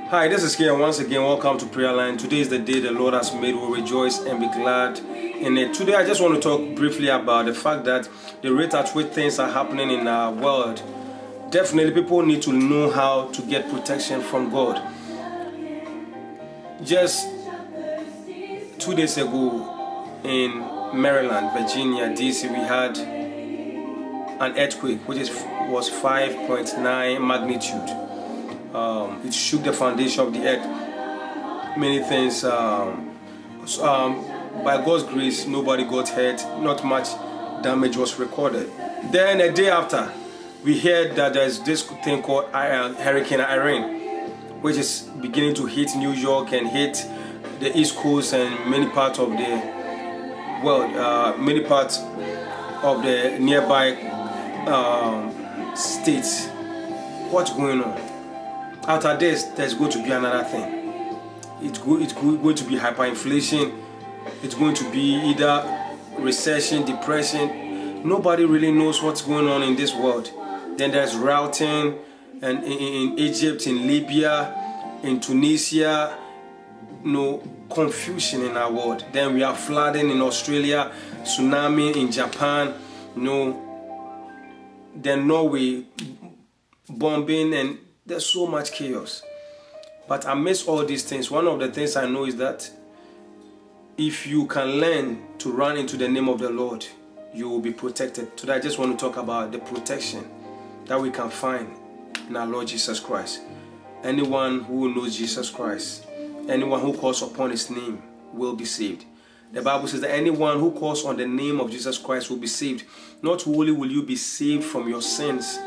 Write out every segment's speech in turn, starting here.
Hi, this is Kian. Once again, welcome to Prayer Line. Today is the day the Lord has made. We'll rejoice and be glad in it. Today, I just want to talk briefly about the fact that the rate at which things are happening in our world. Definitely, people need to know how to get protection from God. Just 2 days ago in Maryland, Virginia, DC, we had an earthquake which was 5.9 magnitude. It shook the foundation of the earth. Many things. By God's grace, nobody got hurt. Not much damage was recorded. Then a day after, we heard that there's this thing called Hurricane Irene, which is beginning to hit New York and hit the East Coast and many parts of the world, many parts of the nearby states. What's going on? After this, there's going to be another thing. It's going to be hyperinflation. It's going to be either recession, depression. Nobody really knows what's going on in this world. Then there's rioting and in Egypt, in Libya, in Tunisia. No confusion in our world. Then we have flooding in Australia, tsunami in Japan. Then Norway, bombing, and there's so much chaos. But amidst all these things, one of the things I know is that if you can learn to run into the name of the Lord, you will be protected. Today I just want to talk about the protection that we can find in our Lord Jesus Christ. Anyone who knows Jesus Christ, anyone who calls upon his name will be saved. The Bible says that anyone who calls on the name of Jesus Christ will be saved. Not only will you be saved from your sins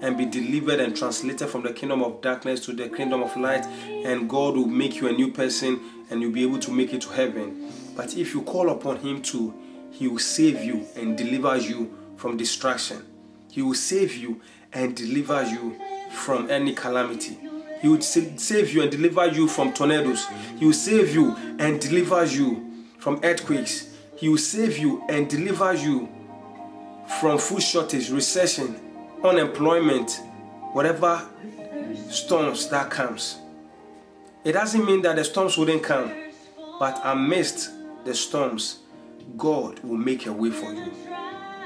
and be delivered and translated from the kingdom of darkness to the kingdom of light, and God will make you a new person and you'll be able to make it to heaven. But if you call upon him too, he will save you and deliver you from destruction. He will save you and deliver you from any calamity. He will save you and deliver you from tornadoes. He will save you and deliver you from earthquakes. He will save you and deliver you from food shortage, recession, unemployment, whatever storms that comes. It doesn't mean that the storms wouldn't come, but amidst the storms, God will make a way for you.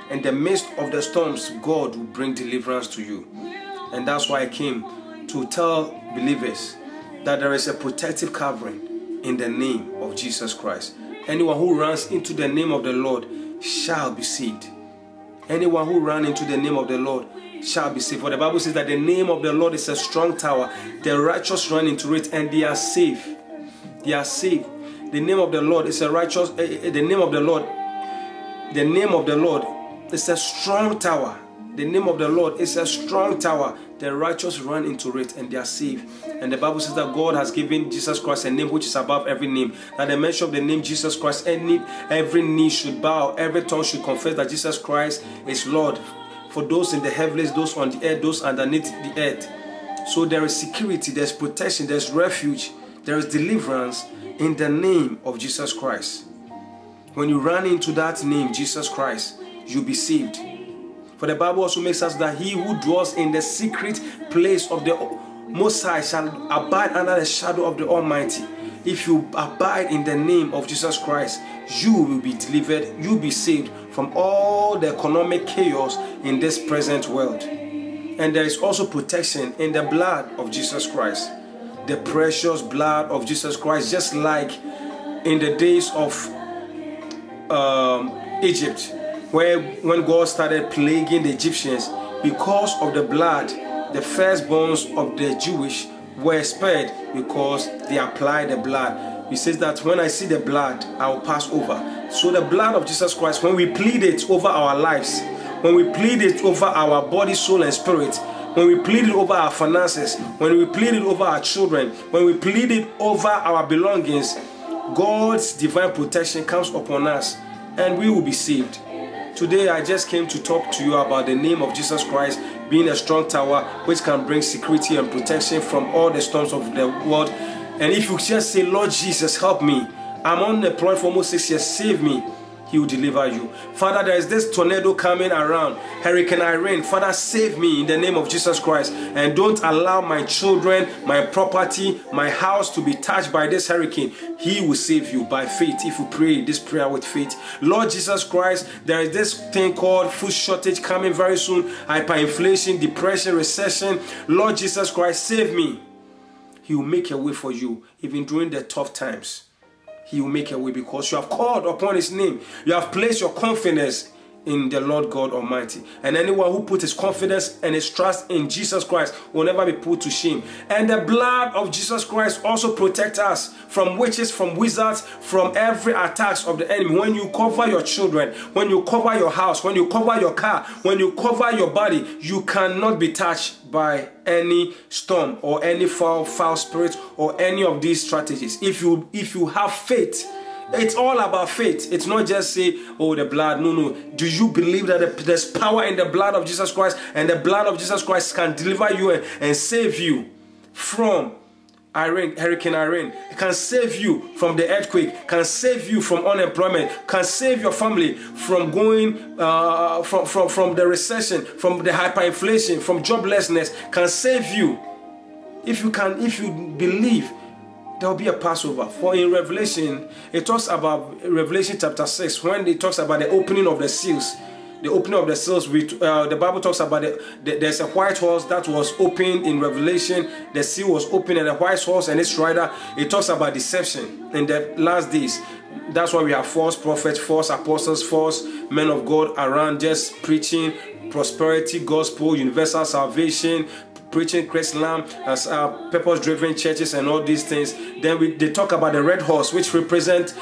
In the midst of the storms, God will bring deliverance to you. And that's why I came to tell believers that there is a protective covering in the name of Jesus Christ. Anyone who runs into the name of the Lord shall be saved. Anyone who runs into the name of the Lord shall be saved. For the Bible says that the name of the Lord is a strong tower. The righteous run into it and they are saved. They are saved. The name of the Lord is a righteous. The name of the Lord is a strong tower. The name of the Lord is a strong tower. The righteous run into it and they are saved. And the Bible says that God has given Jesus Christ a name which is above every name. That the mention of the name Jesus Christ, every knee should bow, every tongue should confess that Jesus Christ is Lord. For those in the heavens, those on the earth, those underneath the earth. So there is security, there's protection, there's refuge, there is deliverance in the name of Jesus Christ. When you run into that name, Jesus Christ, you'll be saved. For the Bible also makes us that he who dwells in the secret place of the Most High shall abide under the shadow of the Almighty. If you abide in the name of Jesus Christ, you will be delivered, you'll be saved from all the economic chaos in this present world. And there is also protection in the blood of Jesus Christ. The precious blood of Jesus Christ, just like in the days of Egypt, when God started plaguing the Egyptians, because of the blood, the firstborns of the Jewish were spared because they applied the blood. He says that when I see the blood, I will pass over. So the blood of Jesus Christ, when we plead it over our lives, when we plead it over our body, soul, and spirit, when we plead it over our finances, when we plead it over our children, when we plead it over our belongings, God's divine protection comes upon us and we will be saved. Today I just came to talk to you about the name of Jesus Christ being a strong tower which can bring security and protection from all the storms of the world. And if you just say, Lord Jesus, help me. I'm unemployed for almost 6 years, save me. He will deliver you. Father, there is this tornado coming around, Hurricane Irene. Father, save me in the name of Jesus Christ, and don't allow my children, my property, my house to be touched by this hurricane. He will save you by faith if you pray this prayer with faith. Lord Jesus Christ, there is this thing called food shortage coming very soon, hyperinflation, depression, recession. Lord Jesus Christ, save me. He will make a way for you even during the tough times. He will make a way because you have called upon His name. You have placed your confidence in the Lord God Almighty. And anyone who puts his confidence and his trust in Jesus Christ will never be put to shame. And the blood of Jesus Christ also protects us from witches, from wizards, from every attacks of the enemy. When you cover your children, when you cover your house, when you cover your car, when you cover your body, you cannot be touched by any storm or any foul spirit or any of these strategies. If you have faith, it's all about faith. It's not just say, oh, the blood. No. Do you believe that there's power in the blood of Jesus Christ, and the blood of Jesus Christ can deliver you and save you from Hurricane Irene? It can save you from the earthquake, can save you from unemployment, can save your family from going from the recession, from the hyperinflation, from joblessness, can save you. If you believe, there will be a Passover. For in Revelation, it talks about Revelation chapter 6, when it talks about the opening of the seals. The opening of the seals, the Bible talks about there's a white horse that was opened in Revelation. The seal was opened, and the white horse and its rider. It talks about deception in the last days. That's why we have false prophets, false apostles, false men of God around just preaching prosperity, gospel, universal salvation, preaching Chrislam, as purpose-driven churches and all these things. Then they talk about the red horse, which represent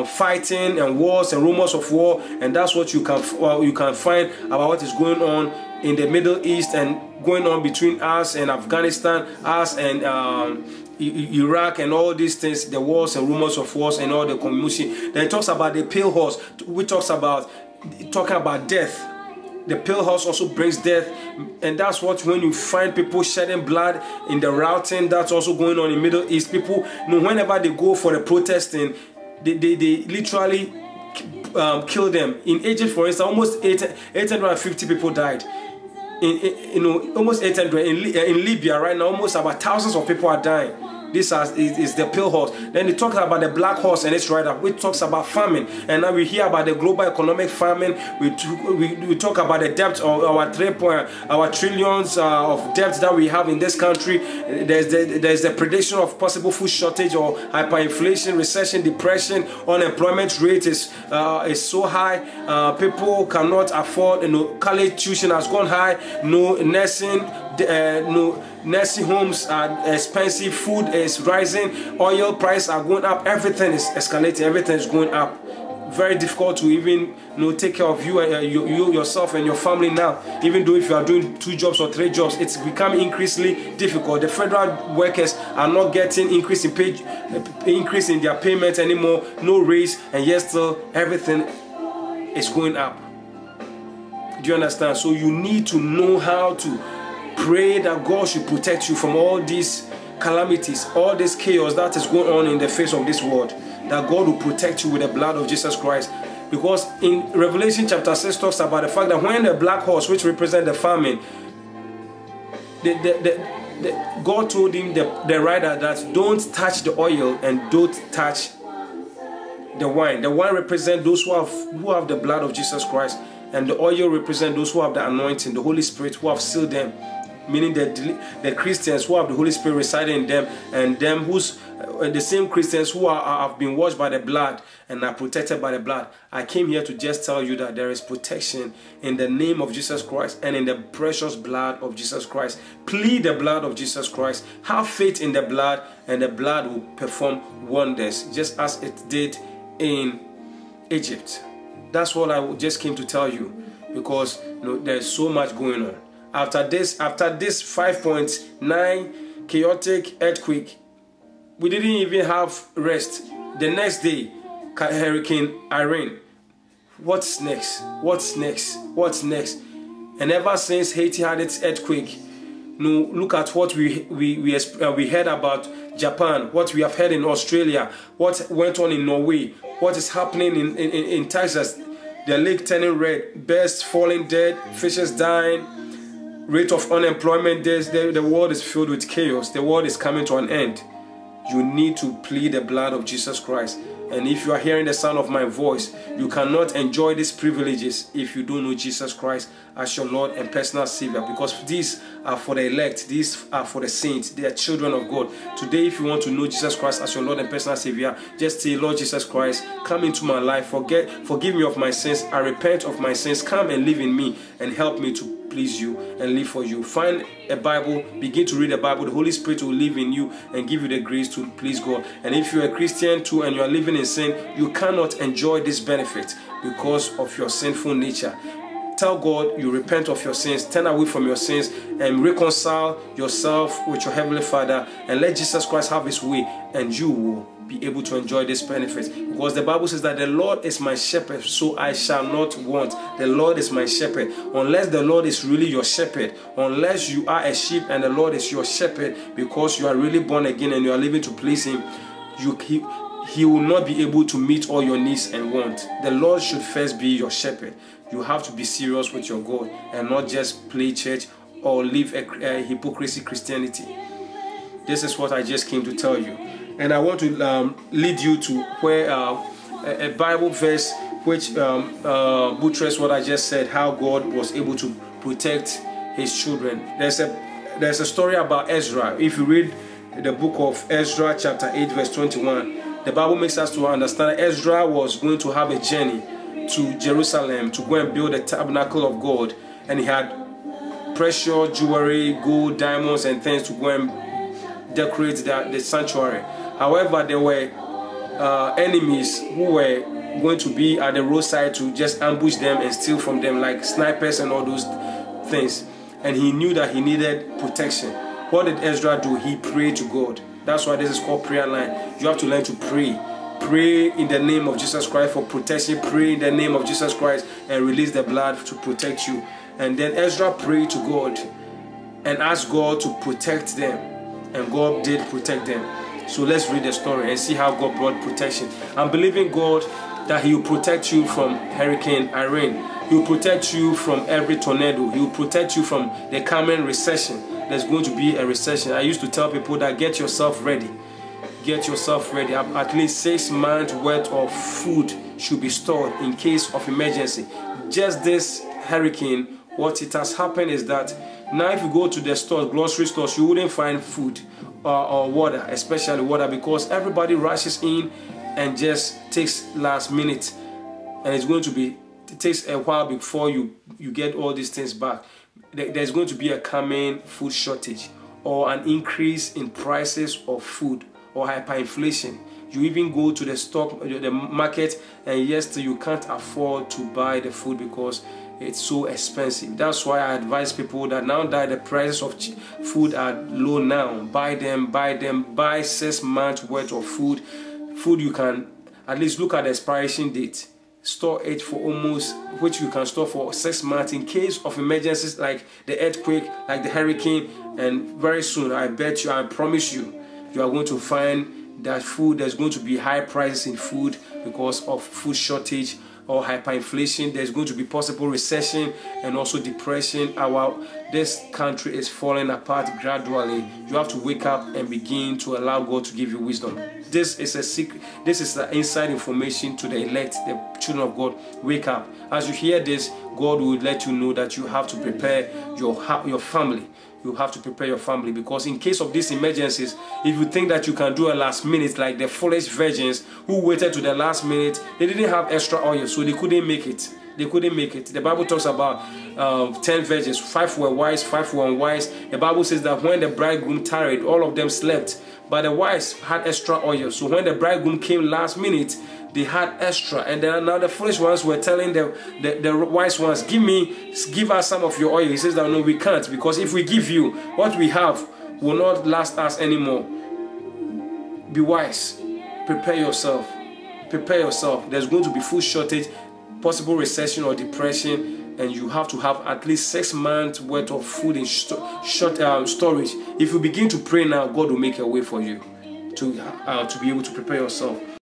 fighting and wars and rumors of war, and that's what you can find about what is going on in the Middle East and going on between us and Afghanistan, us and Iraq and all these things, the wars and rumors of wars and all the commotion. Then it talks about the pale horse, which talking about death. The pale horse also brings death, and that's what, when you find people shedding blood in the routing, that's also going on in Middle East. People, whenever they go for the protesting, they literally kill them. In Egypt, for instance, almost 850 people died. Almost 800 in Libya right now. Almost about thousands of people are dying. This is the pale horse. Then they talk about the black horse and its rider, which talks about famine. And now we hear about the global economic famine. We talk about the debt of our trillions of debt that we have in this country. There's the prediction of possible food shortage or hyperinflation, recession, depression. Unemployment rate is so high. People cannot afford. College tuition has gone high. Nursing homes are expensive, food is rising, oil prices are going up, everything is escalating, everything is going up. Very difficult to even take care of you yourself and your family now. Even though if you are doing 2 jobs or 3 jobs, it's becoming increasingly difficult. The federal workers are not getting increase in their payment anymore, no raise, and yet still everything is going up. Do you understand? So you need to know how to pray that God should protect you from all these calamities, all this chaos that is going on in the face of this world. That God will protect you with the blood of Jesus Christ. Because in Revelation chapter 6 talks about the fact that when the black horse, which represents the famine, God told him, the rider, that don't touch the oil and don't touch the wine. The wine represents those who have the blood of Jesus Christ, and the oil represents those who have the anointing, the Holy Spirit, who have sealed them. Meaning the Christians who have the Holy Spirit residing in them, and them who's the same Christians who have been washed by the blood and are protected by the blood. I came here to just tell you that there is protection in the name of Jesus Christ and in the precious blood of Jesus Christ. Plead the blood of Jesus Christ. Have faith in the blood, and the blood will perform wonders, just as it did in Egypt. That's what I just came to tell you, because there's so much going on. After this 5.9 chaotic earthquake, we didn't even have rest. The next day, Hurricane Irene. What's next? What's next? What's next? And ever since Haiti had its earthquake, look at what we heard about Japan, what we have heard in Australia, what went on in Norway, what is happening in Texas. The lake turning red, birds falling dead, fishes dying, rate of unemployment. The world is filled with chaos. The world is coming to an end. You need to plead the blood of Jesus Christ. And if you are hearing the sound of my voice, you cannot enjoy these privileges if you don't know Jesus Christ as your Lord and personal Savior, because these are for the elect, these are for the saints, they are children of God. Today, if you want to know Jesus Christ as your Lord and personal Savior, just say, Lord Jesus Christ, come into my life, forgive me of my sins, I repent of my sins, come and live in me and help me to please you and live for you. Find a Bible, begin to read the Bible. The Holy Spirit will live in you and give you the grace to please God. And if you're a Christian too and you are living in sin, you cannot enjoy this benefit because of your sinful nature. Tell God you repent of your sins, turn away from your sins, and reconcile yourself with your Heavenly Father, and let Jesus Christ have His way, and you will be able to enjoy this benefit. Because the Bible says that the Lord is my shepherd, so I shall not want. The Lord is my shepherd. Unless the Lord is really your shepherd, unless you are a sheep and the Lord is your shepherd, because you are really born again and you are living to please Him, He will not be able to meet all your needs and wants. The Lord should first be your shepherd. You have to be serious with your God and not just play church or live a hypocrisy Christianity. This is what I just came to tell you. And I want to lead you to where a Bible verse which buttresses what I just said, how God was able to protect His children. There's a story about Ezra. If you read the book of Ezra chapter 8 verse 21, the Bible makes us to understand Ezra was going to have a journey to Jerusalem to go and build the tabernacle of God, and he had precious jewelry, gold, diamonds and things to go and decorate the sanctuary. However, there were enemies who were going to be at the roadside to just ambush them and steal from them, like snipers and all those things, and he knew that he needed protection. What did Ezra do? He prayed to God. That's why this is called prayer line. You have to learn to pray. Pray in the name of Jesus Christ for protection. Pray in the name of Jesus Christ and release the blood to protect you. And then Ezra prayed to God and asked God to protect them. And God did protect them. So let's read the story and see how God brought protection. I'm believing God that He will protect you from Hurricane Irene. He will protect you from every tornado. He will protect you from the coming recession. There's going to be a recession. I used to tell people that get yourself ready. Get yourself ready. At least 6 months worth of food should be stored in case of emergency. Just this hurricane, what it has happened is that now if you go to the stores, grocery stores, you wouldn't find food or water, especially water, because everybody rushes in and just takes last minute, and it takes a while before you get all these things back. There's going to be a coming food shortage or an increase in prices of food or hyperinflation. You even go to the market, and yes, you can't afford to buy the food because it's so expensive. That's why I advise people that now that the prices of food are low now, buy 6 months worth of food. Food you can at least look at the expiration date. Store it for which you can store for 6 months in case of emergencies like the earthquake, like the hurricane. And very soon, I promise you, you are going to find that there's going to be high prices in food because of food shortage or hyperinflation. There's going to be possible recession and also depression. This country is falling apart gradually. You have to wake up and begin to allow God to give you wisdom. This is a secret. This is the inside information to the elect, the children of God. Wake up. As you hear this, God will let you know that you have to prepare your family. You have to prepare your family, because in case of these emergencies, if you think that you can do a last minute, like the foolish virgins who waited to the last minute, they didn't have extra oil, so they couldn't make it. The Bible talks about 10 virgins. 5 were wise, 5 were unwise. The Bible says that when the bridegroom tarried, all of them slept, but the wise had extra oil. So when the bridegroom came last minute, they had extra. And then now the foolish ones were telling the wise ones, give us some of your oil. He says that no, we can't, because if we give you what we have will not last us anymore. Be wise. Prepare yourself. Prepare yourself. There's going to be food shortage, possible recession or depression, and you have to have at least 6 months worth of food in storage. If you begin to pray now, God will make a way for you to be able to prepare yourself.